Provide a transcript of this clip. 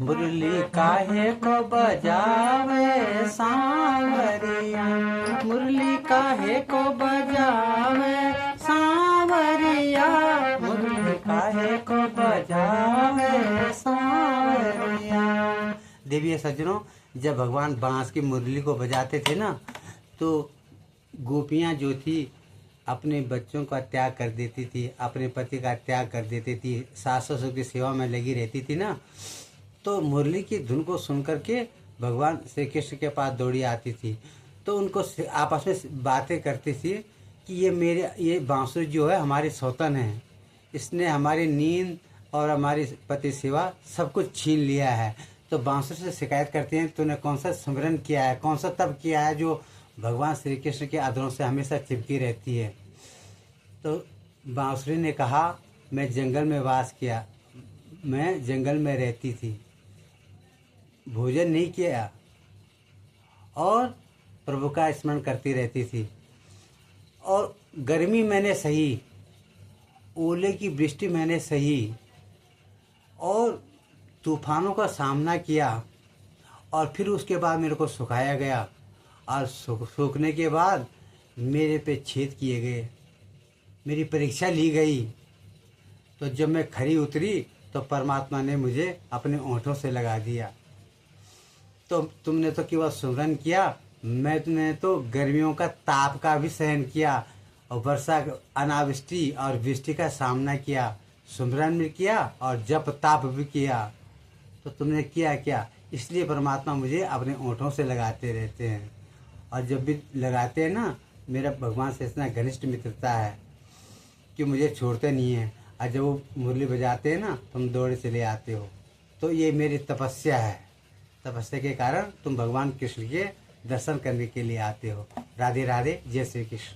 मुरली काहे को बजावे सांवरिया, मुरली काहे को बजावे सांवरिया, मुरली काहे को बजावे सांवरिया। देवी सज्जनों, जब भगवान बांस की मुरली को बजाते थे ना, तो गोपियाँ जो थी अपने बच्चों का त्याग कर देती थी, अपने पति का त्याग कर देती थी, सास ससुर की सेवा में लगी रहती थी ना, तो मुरली की धुन को सुन करके भगवान श्री कृष्ण के पास दौड़ी आती थी। तो उनको आपस में बातें करती थी कि ये बांसुरी जो है हमारी सौतन है, इसने हमारी नींद और हमारी पति सेवा सब कुछ छीन लिया है। तो बांसुरी से शिकायत करती हैं, तूने कौन सा सिमरन किया है, कौन सा तप किया है जो भगवान श्री कृष्ण के अधरों से हमेशा चिपकी रहती है। तो बांसुरी ने कहा, मैं जंगल में वास किया, मैं जंगल में रहती थी, भोजन नहीं किया और प्रभु का स्मरण करती रहती थी, और गर्मी मैंने सही, ओले की वृष्टि मैंने सही, और तूफानों का सामना किया, और फिर उसके बाद मेरे को सुखाया गया, और सूखने के बाद मेरे पे छेद किए गए, मेरी परीक्षा ली गई। तो जब मैं खरी उतरी तो परमात्मा ने मुझे अपने ओंठों से लगा दिया। तो तुमने तो केवल सुमरन किया, मैंने तो गर्मियों का ताप का भी सहन किया, और वर्षा अनावृष्टि और वृष्टि का सामना किया, सुमरन भी किया और जप ताप भी किया। तो तुमने किया क्या? इसलिए परमात्मा मुझे अपने ओंठों से लगाते रहते हैं, और जब भी लगाते हैं ना, मेरा भगवान से इतना घनिष्ठ मित्रता है कि मुझे छोड़ते नहीं हैं, और जब वो मुरली बजाते हैं ना, तुम दौड़े चले आते हो। तो ये मेरी तपस्या है, तपस्या के कारण तुम भगवान कृष्ण के दर्शन करने के लिए आते हो। राधे राधे, जय श्री कृष्ण।